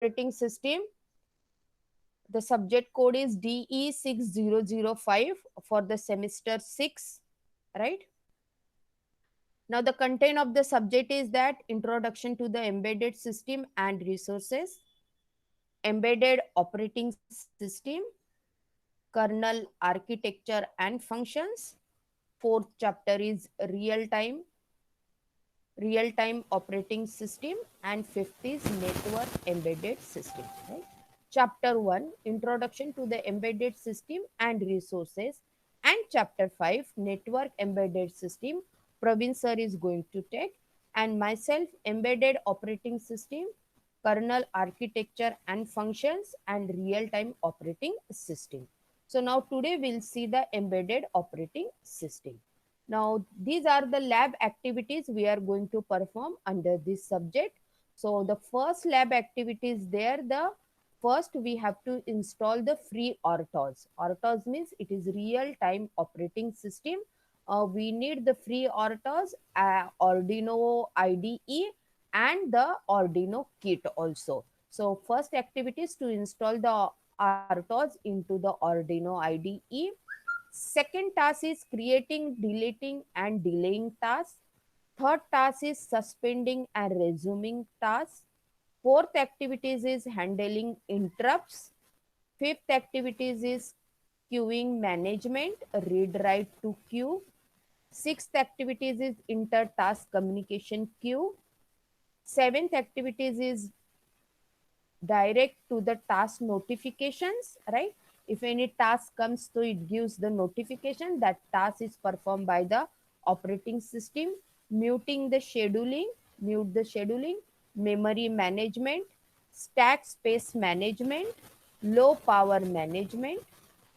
operating system. The subject code is DE6005 for the semester 6, right? Now, the content of the subject is that introduction to the embedded system and resources, embedded operating system, kernel architecture and functions. Fourth chapter is real time operating system, and fifth is network embedded system, right? Chapter 1, introduction to the embedded system and resources, and chapter 5, network embedded system, Praveen sir is going to take, and myself, embedded operating system, kernel architecture and functions, and real time operating system. So now today we'll see the embedded operating system. Now, these are the lab activities we are going to perform under this subject. So, the first lab activity is there. The first we have to install the free RTOS. RTOS means it is real time operating system. We need the free RTOS, Arduino IDE, and the Arduino kit also. So, first activity is to install the RTOS into the Arduino IDE. Second task is creating, deleting, and delaying tasks. Third task is suspending and resuming tasks. Fourth activities is handling interrupts. Fifth activities is queuing management, read write to queue. Sixth activities is inter-task communication queue. Seventh activities is direct to the task notifications, right? If any task comes, so it gives the notification that task is performed by the operating system. Muting the scheduling, mute the scheduling, memory management, stack space management, low power management,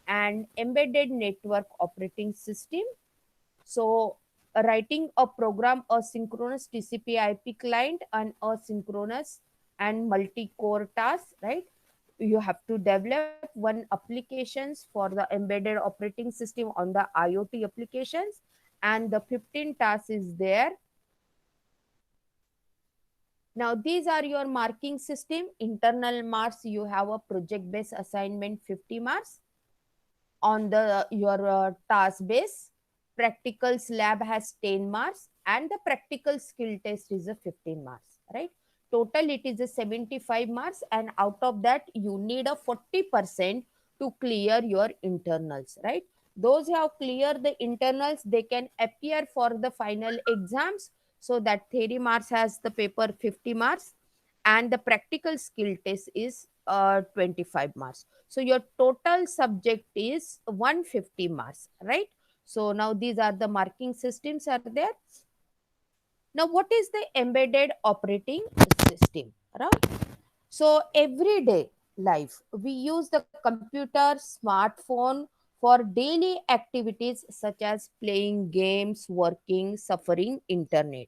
and embedded network operating system. So, writing a program, a synchronous TCP IP client, and asynchronous and multi-core tasks, right? You have to develop one applications for the embedded operating system on the IoT applications, and the 15 tasks is there. Now, these are your marking system. Internal marks, you have a project based assignment 50 marks on the your task base. Practicals lab has 10 marks, and the practical skill test is a 15 marks, right? Total it is a 75 marks, and out of that you need a 40% to clear your internals, right? Those who have cleared the internals, they can appear for the final exams. So that theory marks has the paper 50 marks, and the practical skill test is 25 marks. So your total subject is 150 marks, right? So now these are the marking systems are there. Now what is the embedded operating system, right? So every day life we use the computer, smartphone for daily activities such as playing games, working, suffering internet,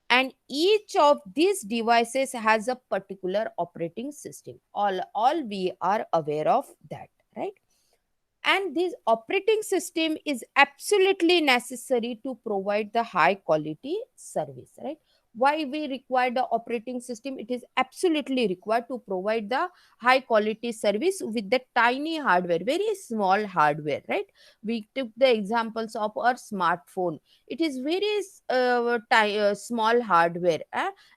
and each of these devices has a particular operating system. All we are aware of that, right? And this operating system is absolutely necessary to provide the high quality service, right? Why we require the operating system? It is absolutely required to provide the high quality service with the tiny hardware, very small hardware, right? We took the examples of our smartphone. It is very small hardware,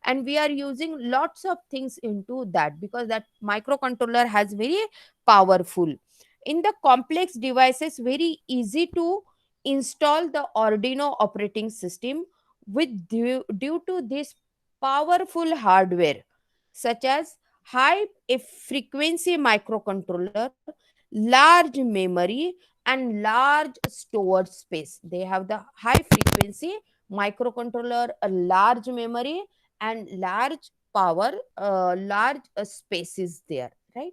and we are using lots of things into that because that microcontroller has very powerful. In the complex devices, very easy to install the Arduino operating system with due to this powerful hardware such as high frequency microcontroller, large memory, and large storage space. They have the high frequency microcontroller, a large memory, and large power, large space is there, right?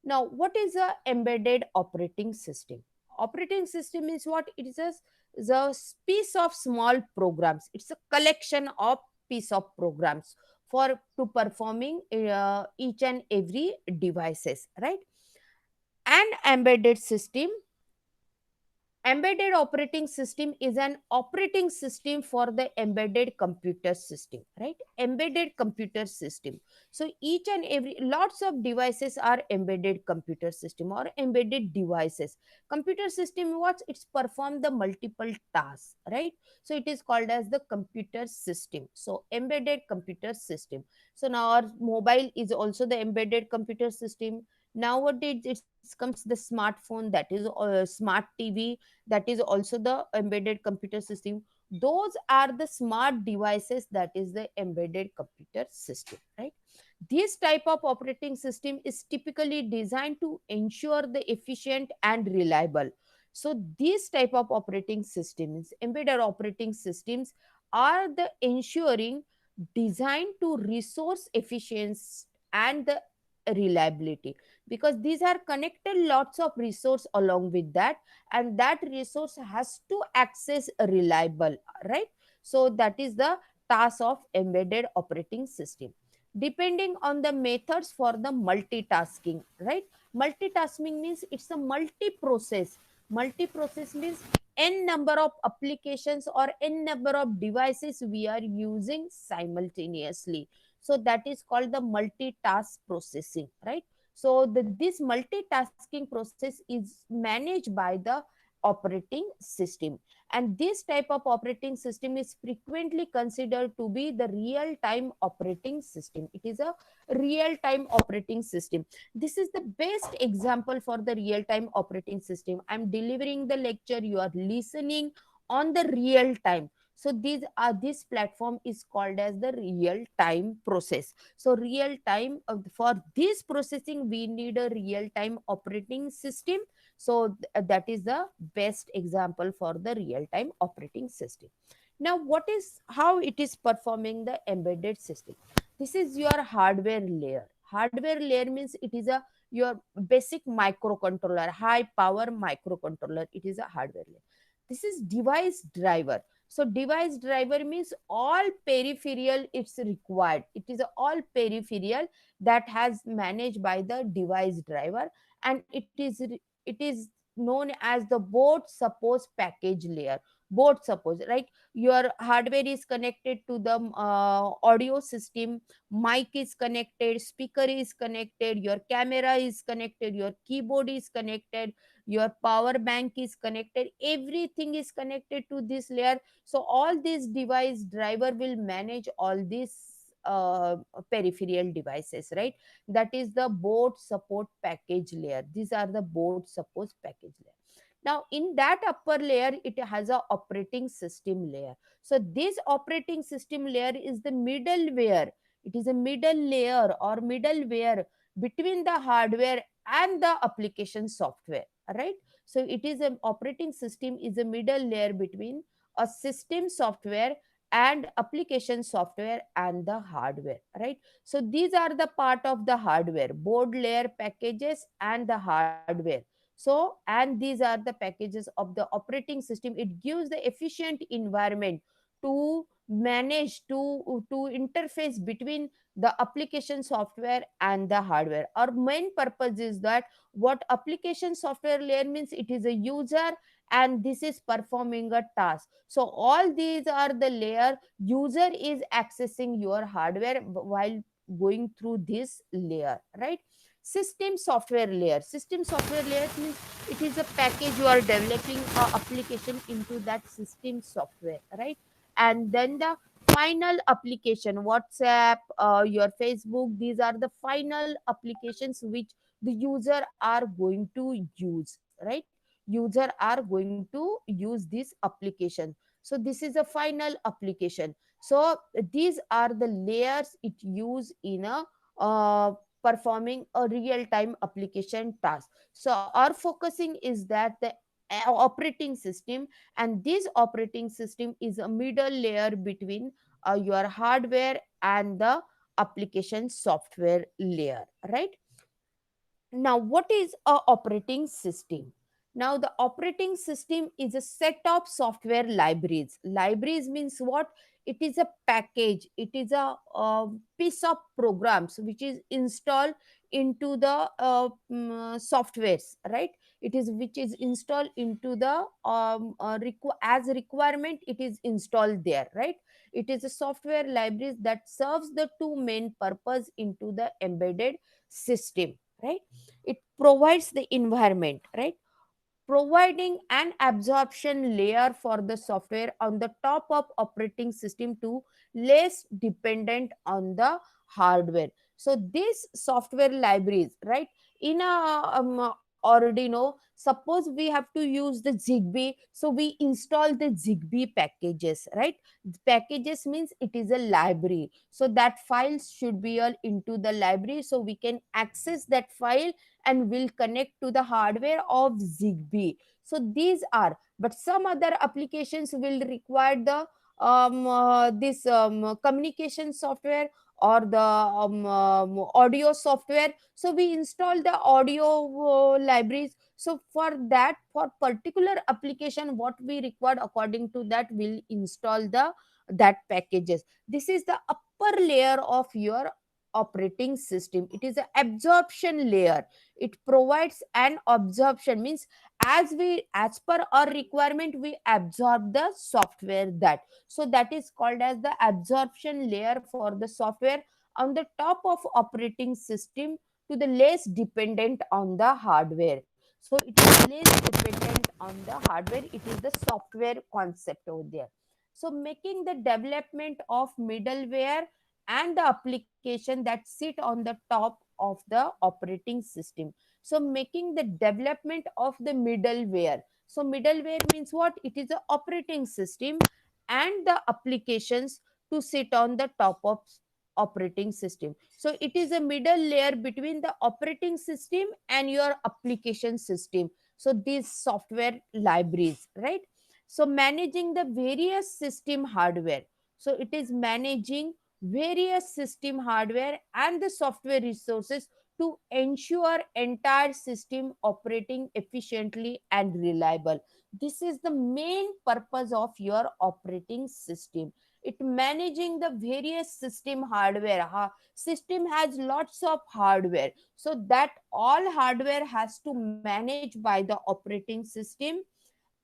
Now, what is a embedded operating system? Operating system is what? It is a piece of small programs. It's a collection of piece of programs for to performing each and every devices, right? An embedded system Embedded operating system is an operating system for the embedded computer system, right? Embedded computer system. So each and every lots of devices are embedded computer system or embedded devices. Computer system, what it's perform the multiple tasks, right? So it is called as the computer system. So embedded computer system. So now our mobile is also the embedded computer system. Nowadays it comes the smartphone, that is smart TV, that is also the embedded computer system. Those are the smart devices, that is the embedded computer system, right? This type of operating system is typically designed to ensure the efficient and reliable. So these type of operating systems, embedded operating systems, are the ensuring designed to resource efficiency and the reliability, because these are connected lots of resource along with that, and that resource has to access reliable, right? So that is the task of embedded operating system. Depending on the methods for the multitasking, right? Multitasking means it's a multi-process. Multi-process means n number of applications or n number of devices we are using simultaneously. So that is called the multitask processing, right? So this multitasking process is managed by the operating system, and this type of operating system is frequently considered to be the real time operating system. It is a real time operating system. This is the best example for the real time operating system. I'm delivering the lecture, you are listening on the real time. So this platform is called as the real time process. So real time, for this processing we need a real time operating system. So that is the best example for the real time operating system. Now what is how it is performing the embedded system? This is your hardware layer. Hardware layer means it is a your basic microcontroller, high power microcontroller. It is a hardware layer. This is device driver. So device driver means all peripheral it's required. It is all peripheral that has managed by the device driver, and it is known as the board suppose package layer. Board suppose, right? Your hardware is connected to the audio system, mic is connected, speaker is connected, your camera is connected, your keyboard is connected, your power bank is connected, everything is connected to this layer. So all these device driver will manage all these peripheral devices, right? That is the board support package layer. These are the board support package layer. Now in that upper layer it has a operating system layer. So this operating system layer is the middleware. It is a middle layer or middleware between the hardware and the application software, right? So it is an operating system is a middle layer between a system software and application software and the hardware, right? So these are the part of the hardware, board layer packages and the hardware. So and these are the packages of the operating system. It gives the efficient environment to manage to interface between the application software and the hardware. Our main purpose is that what application software layer means, it is a user and this is performing a task. So all these are the layer. User is accessing your hardware while going through this layer, right? System software layer. System software layer means it is a package you are developing a application into that system software, right? And then the final application, WhatsApp, your Facebook, these are the final applications which the user are going to use, right? User are going to use this application. So this is a final application. So these are the layers it use in a performing a real time application task. So our focusing is that the operating system, and this operating system is a middle layer between your hardware and the application software layer, right? Now what is a operating system? Now the operating system is a set of software libraries. Libraries means what? It is a package, it is a piece of programs which is installed into the softwares, right? it is which is installed into the as requirement, it is installed there, right? It is a software libraries that serves the two main purpose into the embedded system, right? It provides the environment, right, providing an absorption layer for the software on the top of operating system to less dependent on the hardware. So these software libraries, right, in a Arduino, suppose we have to use the Zigbee, so we install the Zigbee packages, right? Packages means it is a library, so that files should be all into the library, so we can access that file and will connect to the hardware of Zigbee. So these are, but some other applications will require the this communication software or the audio software. So we install the audio libraries. So for that, for particular application, what we required according to that, we'll install the that packages. This is the upper layer of your operating system. It is an absorption layer. It provides an absorption, means as per our requirement we absorb the software that. So that is called as the absorption layer for the software on the top of operating system, to the less dependent on the hardware. So it is less dependent on the hardware, it is the software concept over there. So making the development of middleware and the application that sit on the top of the operating system. So making the development of the middleware. So middleware means what? It is the operating system and the applications to sit on the top of operating system. So it is a middle layer between the operating system and your application system. So these software libraries, right? So managing the various system hardware. So it is managing various system hardware and the software resources to ensure entire system operating efficiently and reliable. This is the main purpose of your operating system. It managing the various system hardware. System has lots of hardware, so that all hardware has to manage by the operating system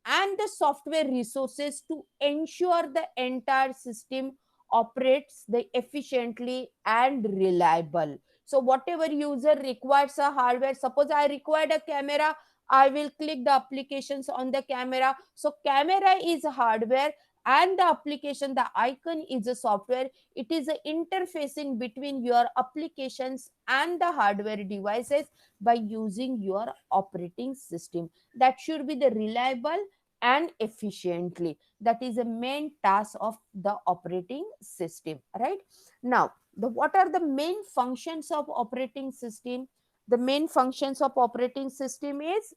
and the software resources to ensure the entire system operates the efficiently and reliable. So whatever user requires a hardware, suppose I required a camera, I will click the applications on the camera. So camera is hardware and the application, the icon is a software. It is a interfacing between your applications and the hardware devices by using your operating system. That should be the reliable and efficiently. That is a main task of the operating system, right? Now the what are the main functions of operating system? The main functions of operating system is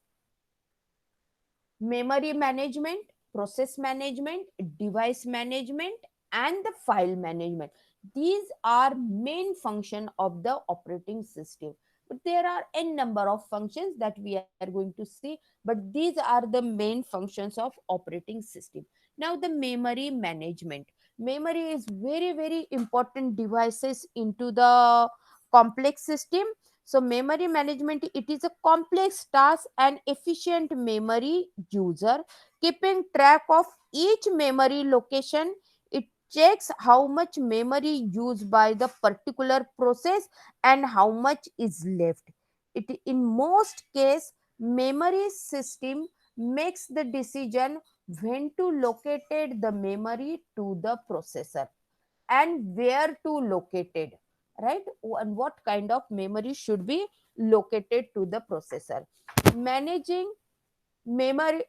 memory management, process management, device management, and the file management. These are main function of the operating system. But there are n number of functions that we are going to see, but these are the main functions of operating system. Now the memory management. Memory is very important devices into the complex system. So memory management, it is a complex task and efficient memory user keeping track of each memory location. It checks how much memory used by the particular process and how much is left. It in most case, memory system makes the decision when to locate the memory to the processor and where to locate it, right? And what kind of memory should be located to the processor. Managing memory,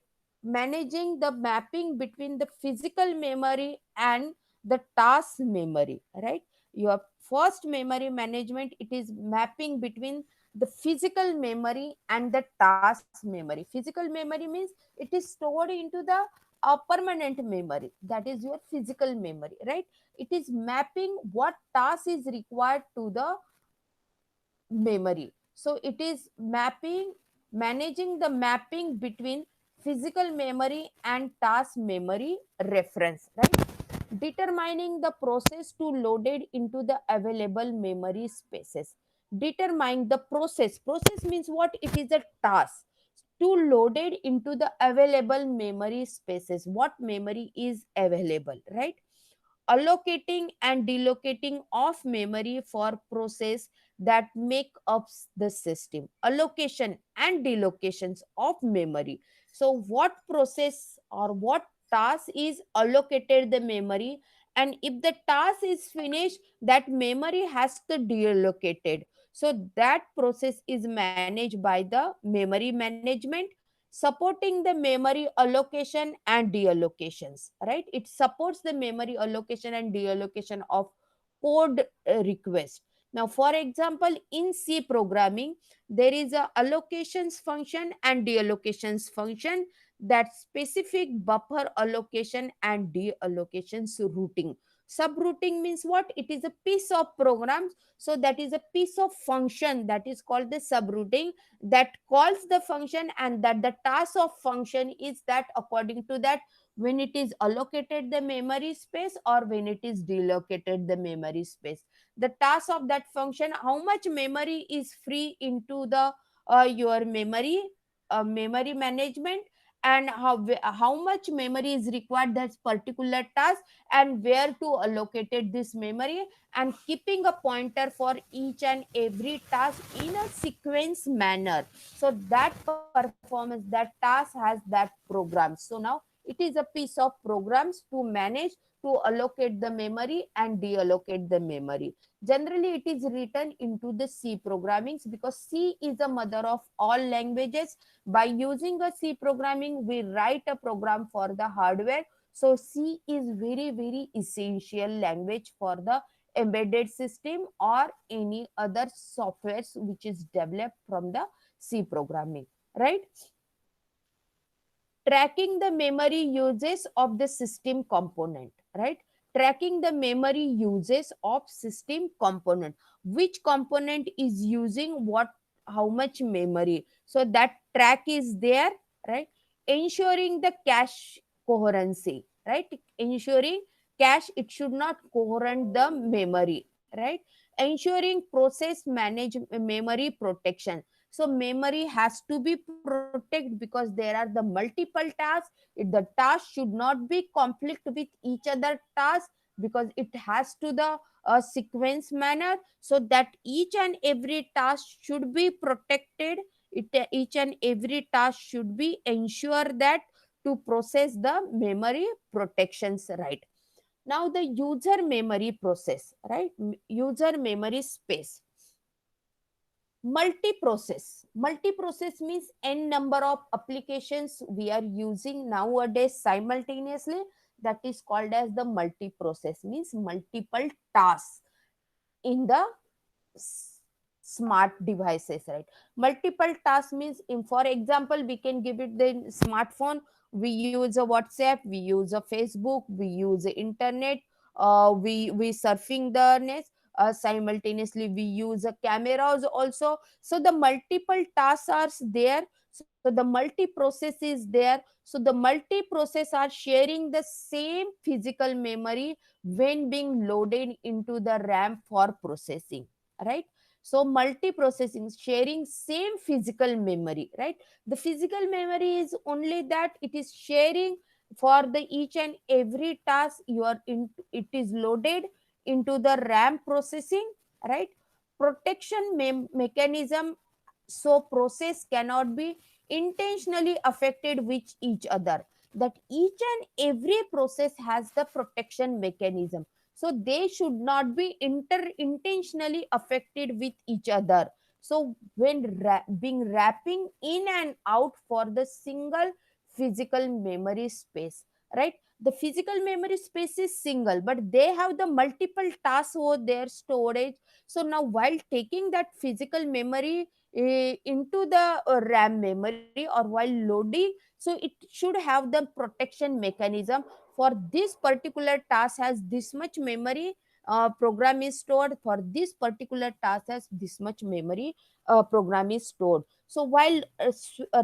managing the mapping between the physical memory and the task memory, right? Your first memory management, it is mapping between the physical memory and the task memory. Physical memory means it is stored into the permanent memory, that is your physical memory, right? It is mapping what task is required to the memory. So it is mapping, managing the mapping between physical memory and task memory reference, right? Determining the process to load it into the available memory spaces. Determine the process. Process means what? It is a task. to load it into the available memory spaces. What memory is available, right? Allocating and delocating of memory for process that make up the system. Allocation and delocations of memory. So what process or what task is allocated the memory, and if the task is finished, that memory has to deallocated. So that process is managed by the memory management, supporting the memory allocation and deallocations, right? It supports the memory allocation and deallocation of code request. Now for example, in C programming, there is a allocations function and deallocations function, that specific buffer allocation and deallocations routing. Subrouting means what? It is a piece of program, so that is a piece of function that is called the subrouting, that calls the function, and that the task of function is that according to that, when it is allocated the memory space or when it is delocated the memory space. The task of that function, how much memory is free into the your memory management, and how much memory is required that particular task, and where to allocate it this memory, and keeping a pointer for each and every task in a sequence manner. So that performance, that task has that program. So now it is a piece of programs to manage, to allocate the memory and deallocate the memory. Generally it is written into the C programming, because C is the mother of all languages. By using a C programming, we write a program for the hardware. So C is very very essential language for the embedded system or any other softwares which is developed from the C programming, right? Tracking the memory uses of the system component, right? Tracking the memory uses of system component, which component is using what, how much memory, so that track is there, right? Ensuring the cache coherency, right? Ensuring cache, it should not coherent the memory, right? Ensuring process manage memory protection. So memory has to be protected because there are the multiple tasks. The task should not be conflict with each other task, because it has to the sequence manner, so that each and every task should be protected. Each and every task should be ensure that to process the memory protections, right? Now the user memory process, right? User memory space. Multi-process means n number of applications we are using nowadays simultaneously. That is called as the multi-process, means multiple tasks in the smart devices, right? Multiple tasks means, in for example, we can give it the smartphone. We use a WhatsApp, we use a Facebook, we use the internet, we surfing the net, simultaneously we use a cameras also. So the multiple tasks are there, so the multi process is there. So the multi process are sharing the same physical memory when being loaded into the RAM for processing, right? So multi-processing, sharing same physical memory, right? The physical memory is only that it is sharing for the each and every task you are in, it is loaded into the RAM processing, right? Protection mechanism, so process cannot be intentionally affected with each other. That each and every process has the protection mechanism, so they should not be intentionally affected with each other. So when being wrapping in and out for the single physical memory space, right? The physical memory space is single, but they have the multiple tasks over their storage. So now while taking that physical memory into the RAM memory, or while loading, so it should have the protection mechanism. For this particular task has this much memory, program is stored. For this particular task has this much memory, program is stored. So while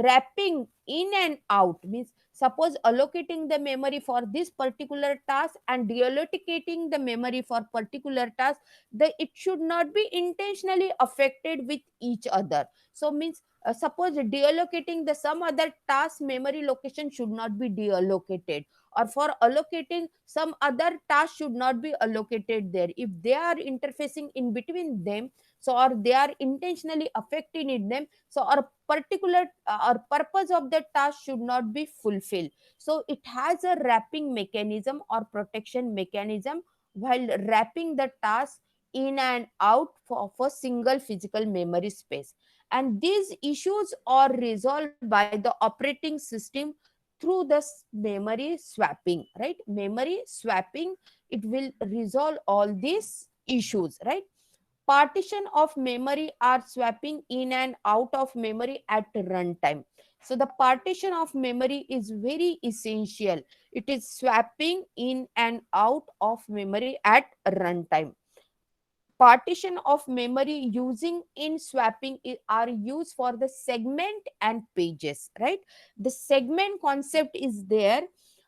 wrapping in and out, means Suppose allocating the memory for this particular task and deallocating the memory for particular task, it should not be intentionally affected with each other. So means, suppose deallocating the some other task memory location should not be deallocated, or for allocating some other task should not be allocated there. If they are interfacing in between them, so or they are intentionally affecting in them, so our particular or purpose of the task should not be fulfilled. So it has a wrapping mechanism or protection mechanism while wrapping the task in and out of a single physical memory space. And these issues are resolved by the operating system through the memory swapping, right? Memory swapping, it will resolve all these issues, right? Partition of memory are swapping in and out of memory at runtime. So the partition of memory is very essential. It is swapping in and out of memory at runtime. Partition of memory using in swapping are used for the segment and pages, right? The segment concept is there.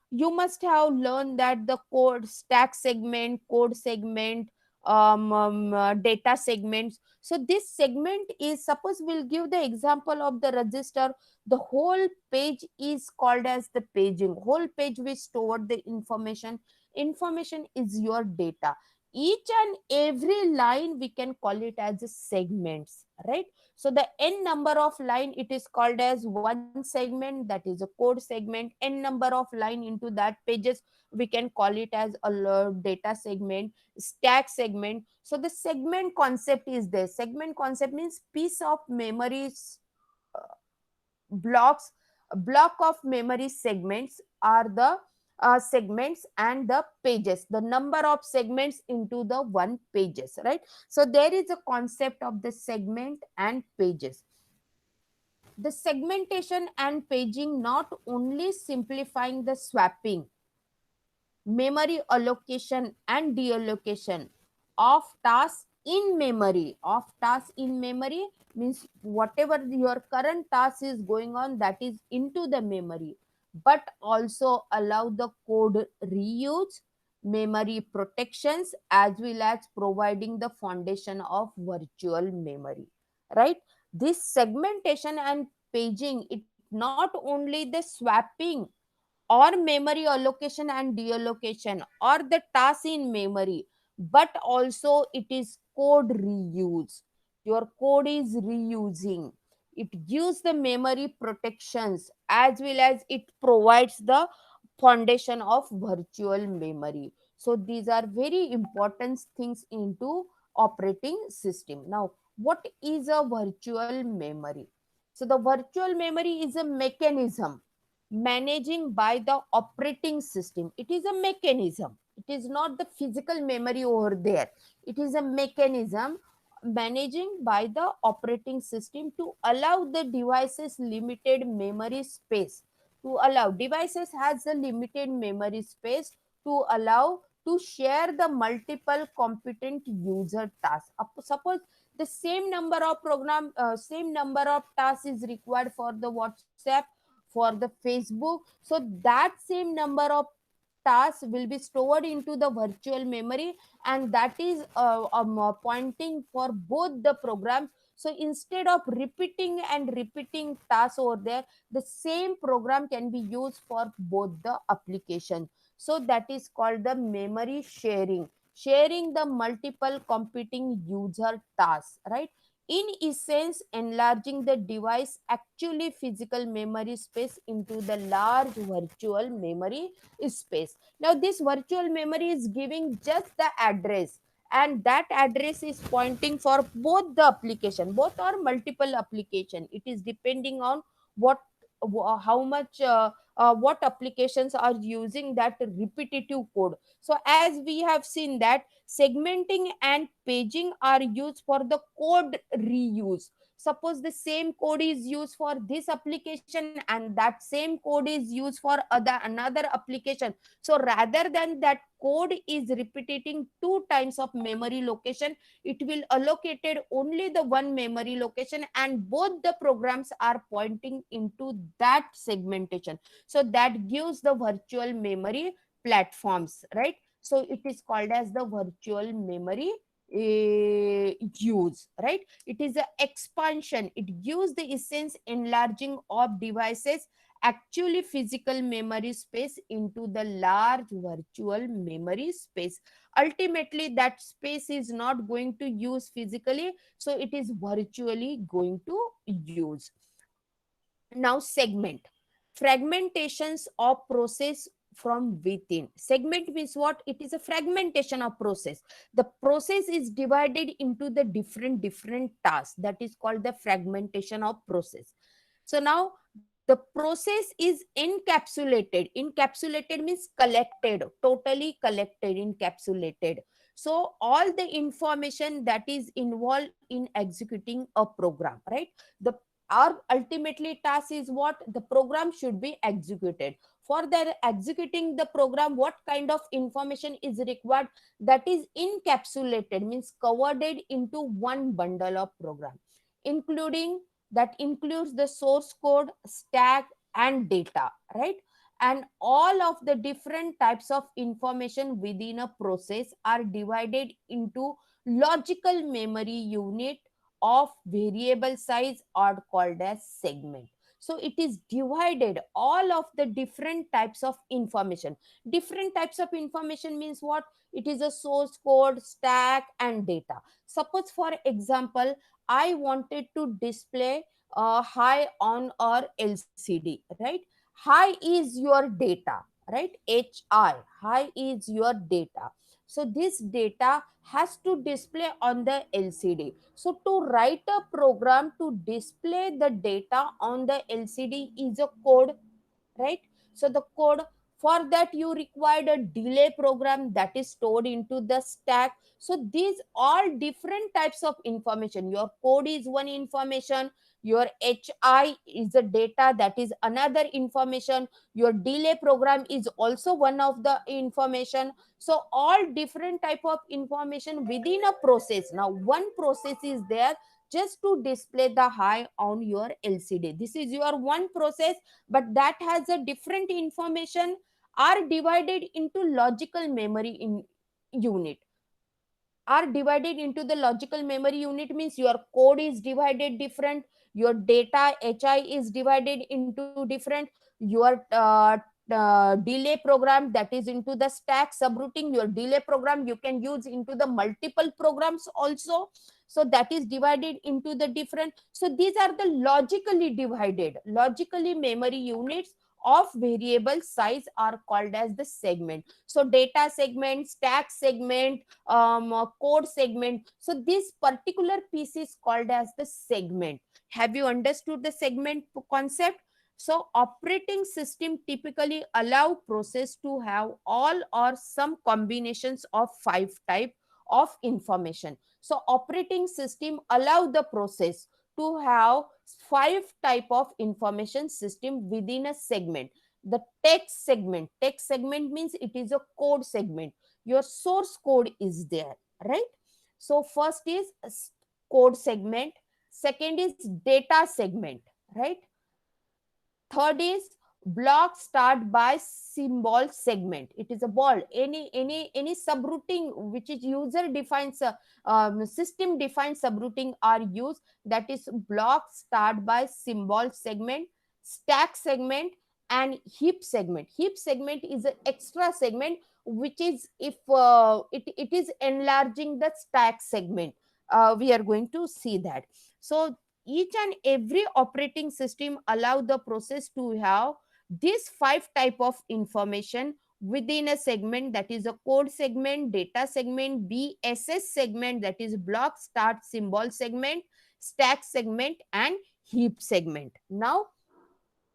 You must have learned that the code stack segment, code segment, data segments. So this segment is, suppose we'll give the example of the register. The whole page is called as the paging. Whole page we store the information. Information is your data. Each and every line we can call it as a segments, right? So the n number of line, it is called as one segment, that is a code segment. N number of line into that pages, we can call it as a data segment, stack segment. So the segment concept is there. Segment concept means piece of memories, blocks. Block of memory segments are the segments, and the pages, the number of segments into the one pages, right? So there is a concept of the segment and pages. The segmentation and paging not only simplifying the swapping, memory allocation and deallocation of tasks in memory. Of tasks in memory means whatever your current task is going on, that is into the memory, but also allow the code reuse, memory protections, as well as providing the foundation of virtual memory, right? This segmentation and paging, it not only the swapping or memory allocation and deallocation or the task in memory, but also it is code reuse. Your code is reusing. It gives the memory protections, as well as it provides the foundation of virtual memory. So these are very important things into operating system. Now, what is a virtual memory? So the virtual memory is a mechanism managing by the operating system. It is a mechanism. It is not the physical memory over there. It is a mechanism managing by the operating system to allow the devices limited memory space. To allow devices has a limited memory space to allow to share the multiple competent user tasks. Suppose the same number of same number of tasks is required for the WhatsApp, for the Facebook. So that same number of tasks will be stored into the virtual memory, and that is pointing for both the programs. So instead of repeating and repeating tasks over there, the same program can be used for both the application. So that is called the memory sharing, sharing the multiple competing user tasks, right? In essence, enlarging the device actually physical memory space into the large virtual memory space. Now this virtual memory is giving just the address, and that address is pointing for both the application, both or multiple application. It is depending on what how much what applications are using that repetitive code. So as we have seen that segmenting and paging are used for the code reuse. Suppose the same code is used for this application and that same code is used for another application. So rather than that code is repeating two times of memory location, it will allocated only the one memory location, and both the programs are pointing into that segmentation. So that gives the virtual memory platforms, right? So it is called as the virtual memory use, right? It is a expansion. It gives the essence enlarging of devices actually physical memory space into the large virtual memory space. Ultimately that space is not going to use physically, so it is virtually going to use. Now segment, fragmentations of process from within. Segment means what? It is a fragmentation of process. The process is divided into the different tasks, that is called the fragmentation of process. So now the process is encapsulated. Encapsulated means collected, totally collected, encapsulated. So all the information that is involved in executing a program, right? The our ultimately task is what? The program should be executed. For that executing the program, what kind of information is required? That is encapsulated means covered into one bundle of program, including, that includes the source code, stack, and data, right? And all of the different types of information within a process are divided into logical memory unit of variable size are called as segment. So it is divided all of the different types of information. Different types of information means what? It is a source code, stack, and data. Suppose for example, I wanted to display high on our LCD, right? High is your data, right? High is your data. So this data has to display on the LCD. So to write a program to display the data on the LCD is a code, right? So the code, for that you required a delay program that is stored into the stack. So these all different types of information. Your code is one information, your HI is the data, that is another information, your delay program is also one of the information. So all different type of information within a process. Now one process is there just to display the high on your LCD. This is your one process, but that has a different information are divided into logical memory in unit. Are divided into the logical memory unit means your code is divided different, your data HI is divided into different, your delay program that is into the stack subrouting, your delay program you can use into the multiple programs also. So that is divided into the different. So these are the logically divided, logically memory units of variable size are called as the segment. So data segment, stack segment, code segment. So this particular piece is called as the segment. Have you understood the segment concept? So operating system typically allow process to have all or some combinations of five type of information. So operating system allow the process to have five type of information system within a segment. The text segment means it is a code segment. Your source code is there, right? So first is code segment, second is data segment, right? Third is block start by symbol segment. It is a ball, any subrouting which is user defines system defined subrouting are used, that is block start by symbol segment, stack segment, and heap segment. Heap segment is an extra segment which is if it is enlarging the stack segment. We are going to see that. So each and every operating system allow the process to have these five type of information within a segment, that is a code segment, data segment, BSS segment, that is block start symbol segment, stack segment, and heap segment. Now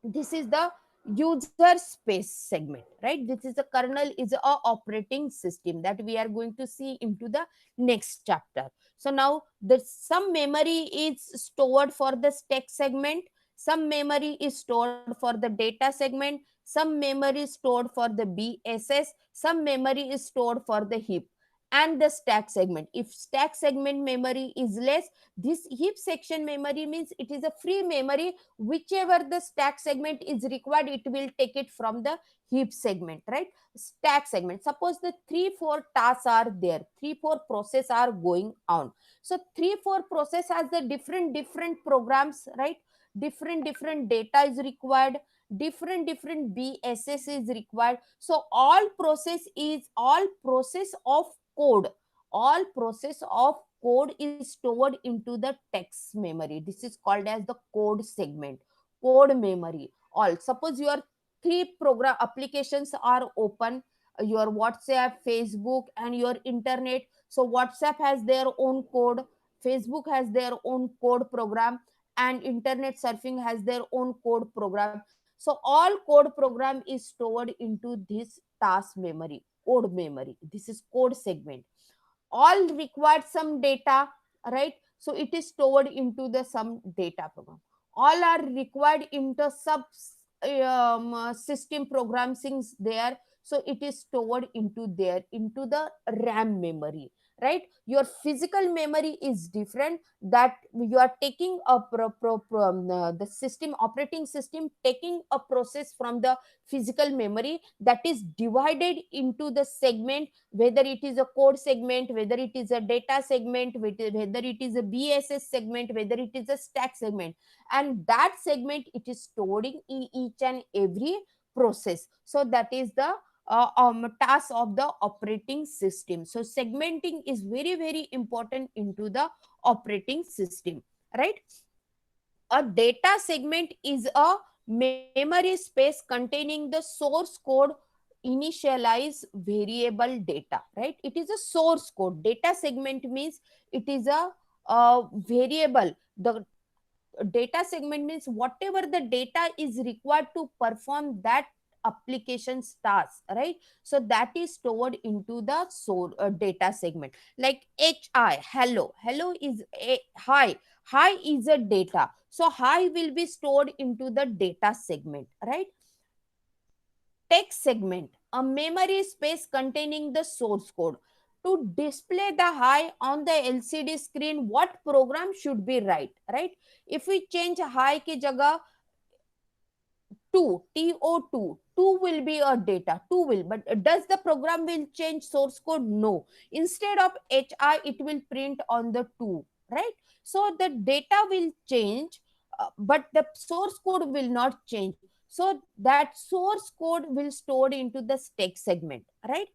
this is the user space segment, right? This is the kernel is a operating system that we are going to see into the next chapter. So now the some memory is stored for the stack segment, some memory is stored for the data segment, some memory is stored for the bss, some memory is stored for the heap and the stack segment. If stack segment memory is less, this heap section memory means it is a free memory. Whichever the stack segment is required, it will take it from the heap segment, right? Stack segment, suppose the 3 4 tasks are there, 3 4 process are going on. So 3 4 process has the different programs, right? Different data is required, different bss is required. So all process of code, all process of code is stored into the text memory. This is called as the code segment, code memory. All, suppose your three program applications are open, your WhatsApp, Facebook and your internet. So WhatsApp has their own code, Facebook has their own code program, and internet surfing has their own code program. So all code program is stored into this task memory, code memory. This is code segment. All required some data, right? So it is stored into the some data program. All are required into sub system programmings there. So it is stored into there, into the RAM memory, right? Your physical memory is different, that you are taking a the system operating system taking a process from the physical memory, that is divided into the segment, whether it is a code segment, whether it is a data segment, whether it is a bss segment, whether it is a stack segment. And that segment it is storing in each and every process. So that is the task of the operating system. So segmenting is very important into the operating system, right? A data segment is a memory space containing the source code initialize variable data, right? It is a source code. Data segment means it is a variable. The data segment means whatever the data is required to perform that application's task, right? So that is stored into the source data segment. Like hi, hello is a hi, hi is a data, so hi will be stored into the data segment, right? Text segment, a memory space containing the source code. To display the hi on the LCD screen, what program should be right? If we change hi ki jagah 2, TO2, 2 will be a data, 2 will, but does the program will change source code? No. Instead of HI, it will print on the 2, right? So the data will change, but the source code will not change. So that source code will stored into the stack segment, right?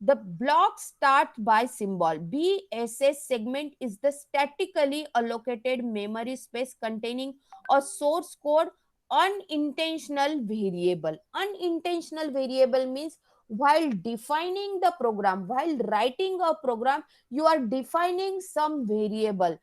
The block start by symbol. BSS segment is the statically allocated memory space containing a source code unintentional variable. Unintentional variable means while defining the program, while writing a program, you are defining some variable.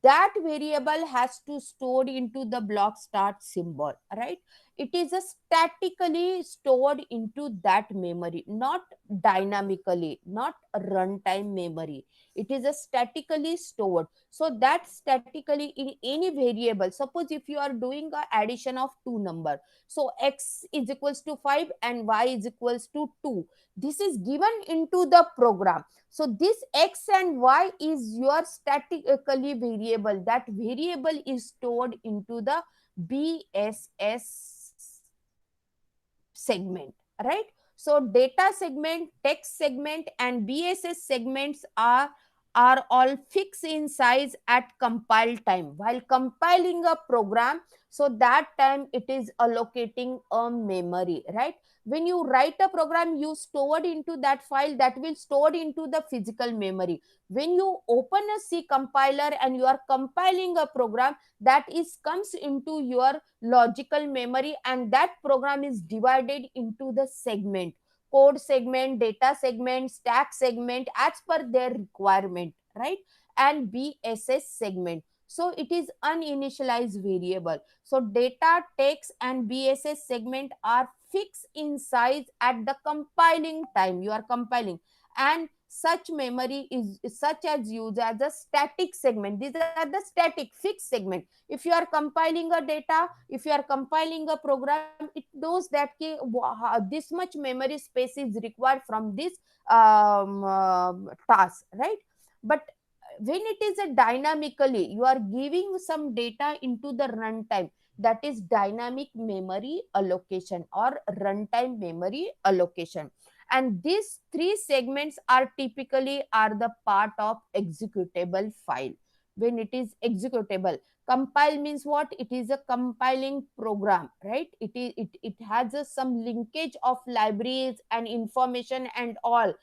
That variable has to stored into the block start symbol, right? It is a statically stored into that memory, not dynamically, not runtime memory. It is a statically stored. So that statically in any variable, suppose if you are doing a addition of two number, so x is equals to 5 and y is equals to 2, this is given into the program. So this x and y is your statically variable, that variable is stored into the bss segment, right? So data segment, text segment and bss segments are all fixed in size at compile time. While compiling a program, so that time it is allocating a memory, right? When you write a program, you stored into that file, that will stored into the physical memory. When you open a C compiler and you are compiling a program, that is comes into your logical memory, and that program is divided into the segment, code segment, data segment, stack segment, as per their requirement, right? And bss segment. So it is uninitialized variable. So data, text and BSS segment are fixed in size at the compiling time. You are compiling, and such memory is such as used as a static segment. These are the static fixed segment. If you are compiling a data, if you are compiling a program, it knows that this much memory space is required from this task, right? But when it is a dynamically, you are giving some data into the runtime, that is dynamic memory allocation or runtime memory allocation. And these three segments are typically are the part of executable file. When it is executable, compile means what? It is a compiling program, right? It has some linkage of libraries and information and all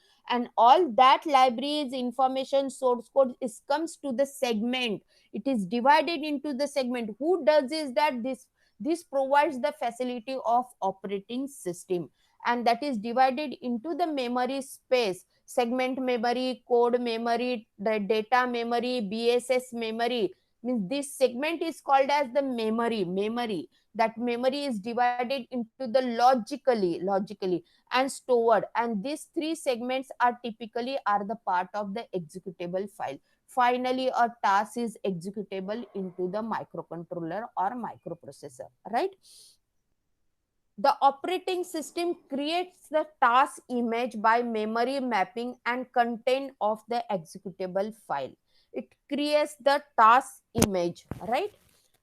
that libraries information source code is comes to the segment. It is divided into the segment. Who does is that this provides the facility of operating system, and that is divided into the memory space: segment memory, code memory, the data memory, BSS memory. Means this segment is called as the memory. That memory is divided into the logically and stored, and these three segments are typically are the part of the executable file. Finally, a task is executable into the microcontroller or microprocessor, right? The operating system creates the task image by memory mapping and content of the executable file. It creates the task image, right?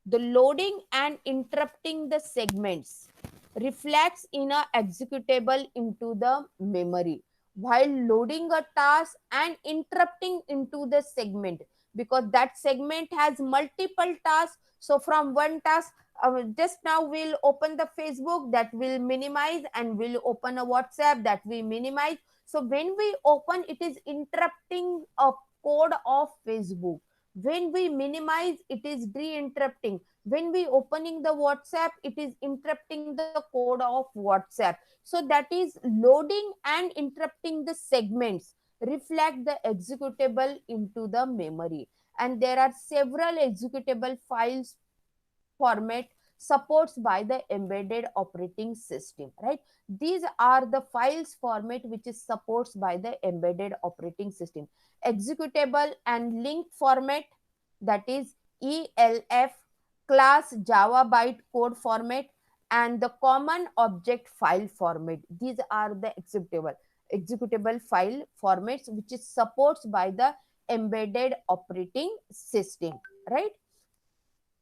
The loading and interrupting the segments reflects in a executable into the memory, while loading a task and interrupting into the segment, because that segment has multiple tasks. So from one task, just now we'll open the Facebook, that will minimize, and we'll open a WhatsApp, that we minimize. So when we open, it is interrupting a code of Facebook. When we minimize, it is de-interrupting. When we opening the WhatsApp, it is interrupting the code of WhatsApp. So that is loading and interrupting the segments reflect the executable into the memory. And there are several executable files format supports by the embedded operating system, right? These are the files format which is supports by the embedded operating system: executable and link format, that is ELF, class Java byte code format, and the common object file format. These are the executable file formats which is supports by the embedded operating system, right?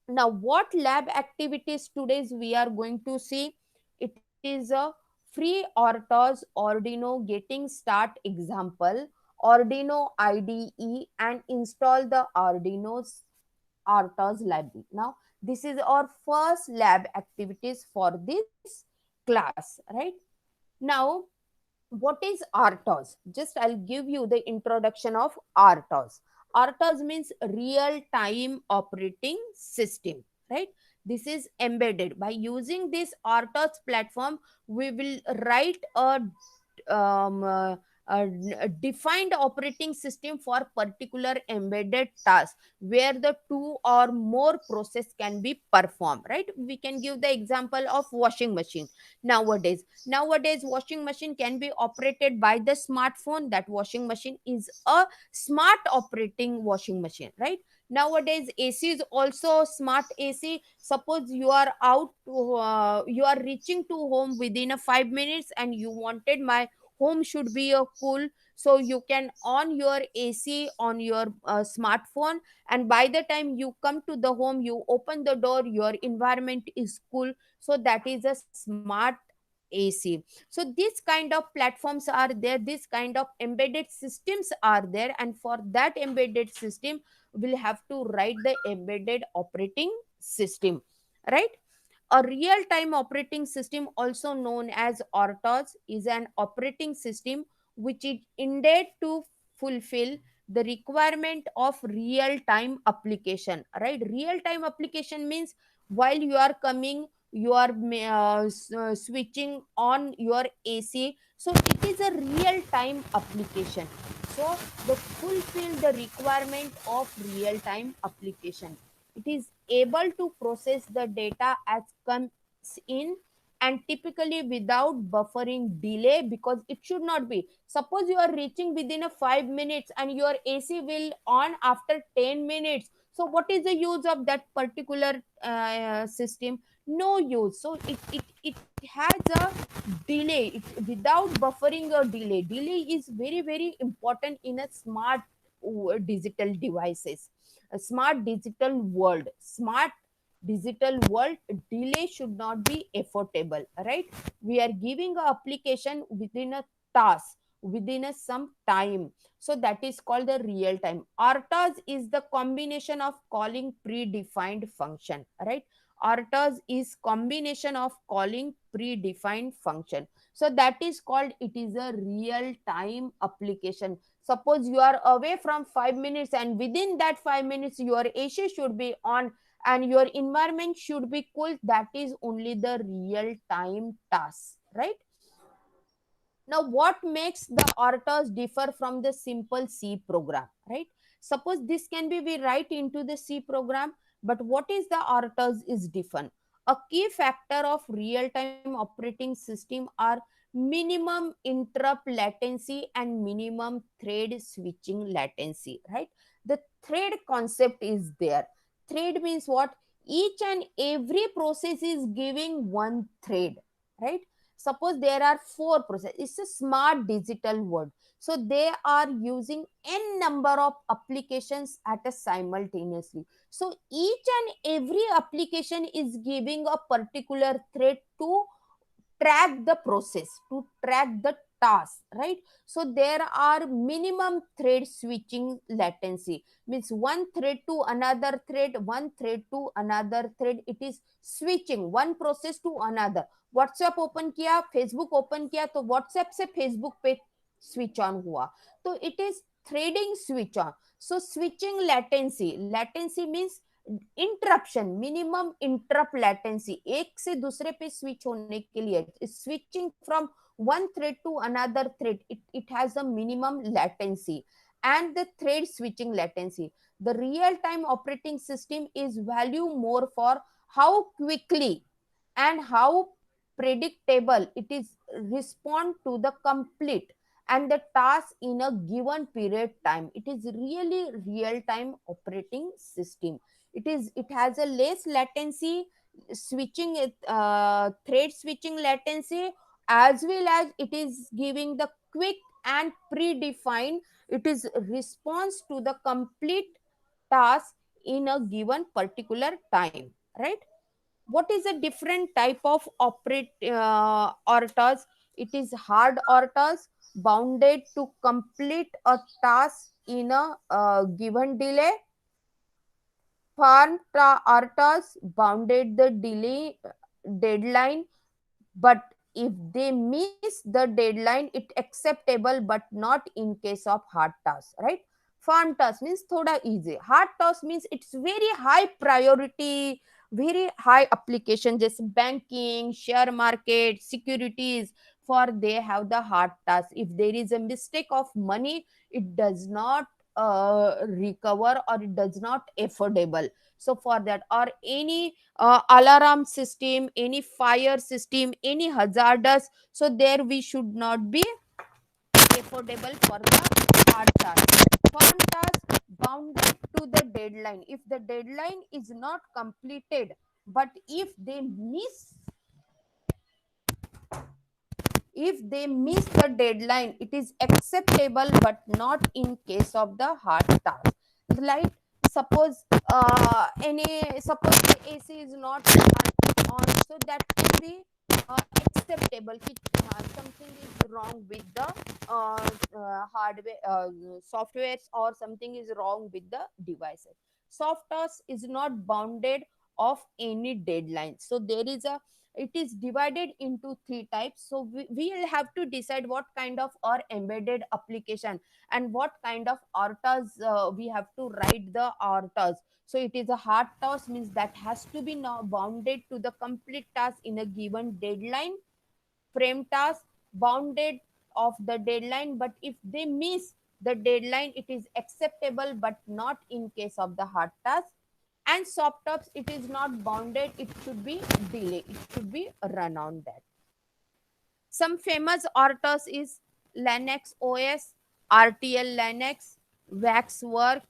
Now, what lab activities today's we are going to see? It is a free RTOS Arduino getting start example, Arduino IDE, and install the Arduino's RTOS library. Now, this is our first lab activities for this class, right? Now, what is RTOS? Just I'll give you the introduction of RTOS. RTOS means real time operating system, right? This is embedded. By using this RTOS platform, we will write um, uh, a defined operating system for particular embedded task where the two or more process can be performed, right? We can give the example of washing machine. Nowadays washing machine can be operated by the smartphone. That washing machine is a smart operating washing machine, right? Nowadays AC is also smart AC. Suppose you are you are reaching to home within a 5 minutes, and you wanted my home should be a cool, so you can on your AC on your smartphone, and by the time you come to the home, you open the door, your environment is cool. So that is a smart AC. So this kind of platforms are there, this kind of embedded systems are there, and for that embedded system we'll have to write the embedded operating system, right? A real time operating system, also known as RTOS, is an operating system which is intended to fulfill the requirement of real time application, right? Real time application means while you are coming, you are switching on your AC. So it is a real time application. So the fulfill the requirement of real time application. It is able to process the data as comes in, and typically without buffering delay, because it should not be. Suppose you are reaching within a 5 minutes and your AC will on after 10 minutes, so what is the use of that particular system? No use. So it has a delay. Without buffering or delay is very very important in a smart digital devices, a smart digital world. Smart digital world, delay should not be affordable, right? We are giving a application within a task, within a some time, so that is called the real time. RTOS is the combination of calling predefined function, right? RTOS is combination of calling predefined function, so that is called, it is a real time application. Suppose you are away from 5 minutes, and within that 5 minutes your AC should be on and your environment should be cool. That is only the real time task, right? Now, what makes the RTOS differ from the simple C program, right? Suppose this can be we write into the C program, but what is the RTOS is different. A key factor of real-time operating system are minimum interrupt latency and minimum thread switching latency, right? The thread concept is there. Thread means what? Each and every process is giving one thread, right? Suppose there are four processes, it's a smart digital world, so they are using n number of applications at a simultaneously. So each and every application is giving a particular thread to track the process, to track the task, right? So there are minimum thread switching latency, means one thread to another thread, one thread to another thread, it is switching one process to another. WhatsApp open किया, Facebook open किया, तो WhatsApp से Facebook पे switch on हुआ, तो it is threading switch on. So switching latency, latency means interruption, minimum interrupt latency, एक से दूसरे पे स्विच होने के लिए, switching from one thread to another thread, it has a minimum latency. And the thread switching latency, the real time operating system is value more for how quickly and how predictable it is respond to the complete and the task in a given period time. It is really real time operating system. It has a less latency, switching thread switching latency, as well as it is giving the quick and predefined, it is response to the complete task in a given particular time, right? What is a different type of operate ortas? It is hard ortas, bounded to complete a task in a given delay. Farm ortas, bounded the delay deadline, but if they miss the deadline, it acceptable, but not in case of hard task, right? Farm task means thoda easy, hard task means it's very high priority, very high application, just banking, share market, securities, for they have the hard task. If there is a mistake of money, it does not recover, or it does not affordable. So for that, or any alarm system, any fire system, any hazardous, so there we should not be affordable for the hard task. Firm task bounded to the deadline. If the deadline is not completed, but if they miss the deadline, it is acceptable, but not in case of the hard task. Like suppose suppose the AC is not on, so that can be acceptable. Something is wrong with the hardware, softwares, or something is wrong with the devices. Soft task is not bounded of any deadline. So there is a, it is divided into three types. So we will have to decide what kind of our embedded application and what kind of ortas we have to write the ortas. So it is a hard task, means that has to be now bounded to the complete task in a given deadline. Frame task bounded of the deadline, but if they miss the deadline, it is acceptable, but not in case of the hard task. And softops, it is not bounded, it should be delay, it should be run on that. Some famous authors is Linux OS, RTL Linux, Waxwork,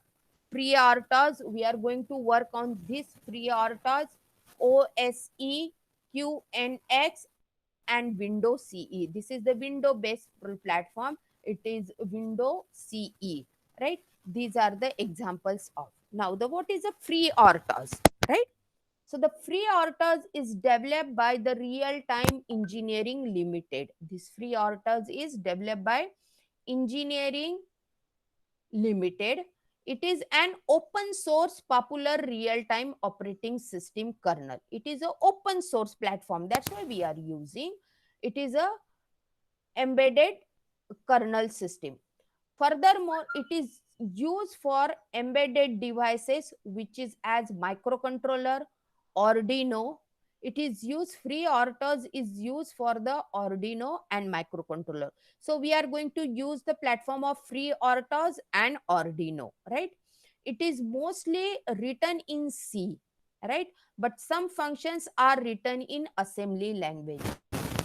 FreeRTOS. We are going to work on this FreeRTOS, OSE, QNX, and Windows CE. This is the Windows-based platform. It is Windows CE, right? These are the examples of. Now, the what is a FreeRTOS, right? So the FreeRTOS is developed by the Real Time Engineering Limited. This FreeRTOS is developed by Engineering Limited. It is an open source popular real time operating system kernel. It is an open source platform. That's why we are using. It is a embedded kernel system. Furthermore, it is used for embedded devices which is as microcontroller, Arduino. It is used, FreeRTOS is used for the Arduino and microcontroller. So we are going to use the platform of FreeRTOS and Arduino, right? It is mostly written in C, right? But some functions are written in assembly language.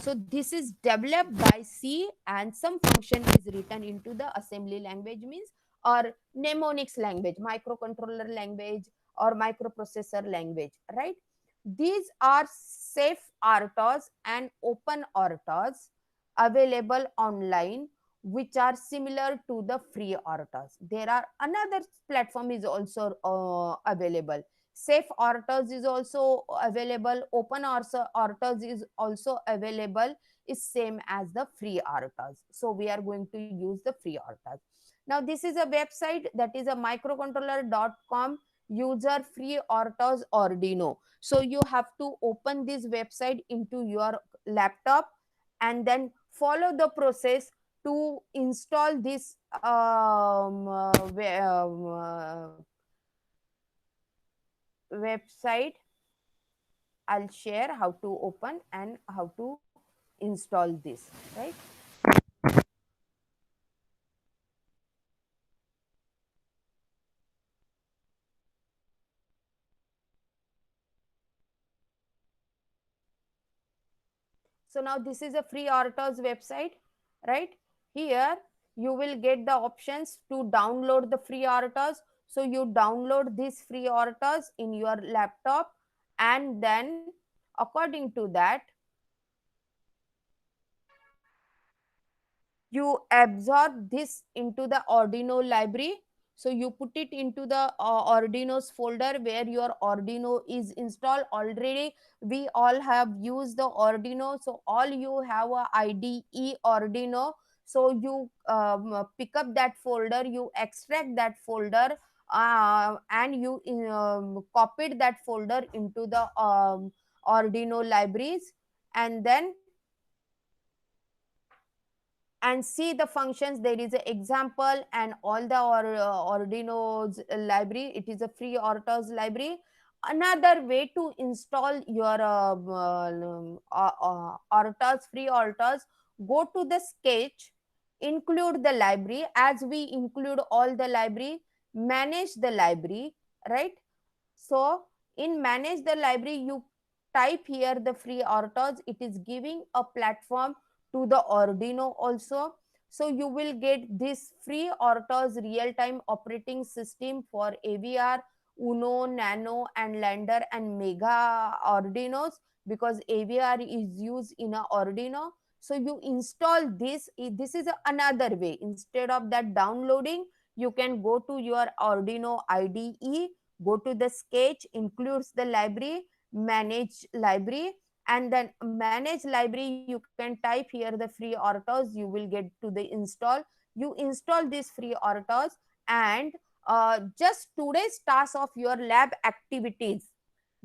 So this is developed by C and some function is written into the assembly language means or mnemonics language, microcontroller language or microprocessor language, right? These are safe RTOS and open RTOS available online which are similar to the free RTOS. There are another platform is also available. Safe RTOS is also available. Open RTOS is also available. Is same as the free RTOS. So we are going to use the free RTOS. Now this is a website that is a microcontroller.com user free RTOS Arduino. So you have to open this website into your laptop and then follow the process to install this website. I'll share how to open and how to install this, right? So now this is a free RTOS website, right? Here you will get the options to download the free RTOS. So you download this free RTOS in your laptop and then according to that you absorb this into the Arduino library. So you put it into the Arduino's folder where your Arduino is installed already. We all have used the Arduino, so all you have a IDE Arduino. So you pick up that folder, you extract that folder, and you copied that folder into the Arduino libraries, and then and see the functions. There is an example and all the Arduino's library. It is a free RTOS library. Another way to install your RTOS, free RTOS, go to the sketch, include the library as we include all the library, manage the library, right? So in manage the library, you type here the free RTOS. It is giving a platform to the Arduino also. So you will get this free RTOS real-time operating system for AVR, Uno, Nano, and Lander and Mega Arduinos because AVR is used in a Arduino. So you install this. This is another way. Instead of that downloading, you can go to your Arduino IDE, go to the sketch, includes the library, manage library, and then manage library. You can type here the free RTOS, you will get to the install. You install this free RTOS, and just today's task of your lab activities,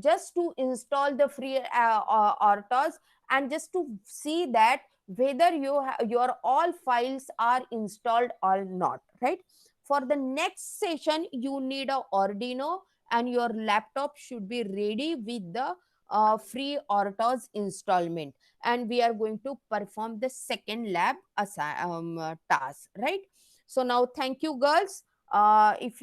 just to install the free RTOS and just to see that whether your all files are installed or not, right? For the next session you need a Arduino and your laptop should be ready with the free RTOS installment, and we are going to perform the second lab task, right? So now thank you girls. If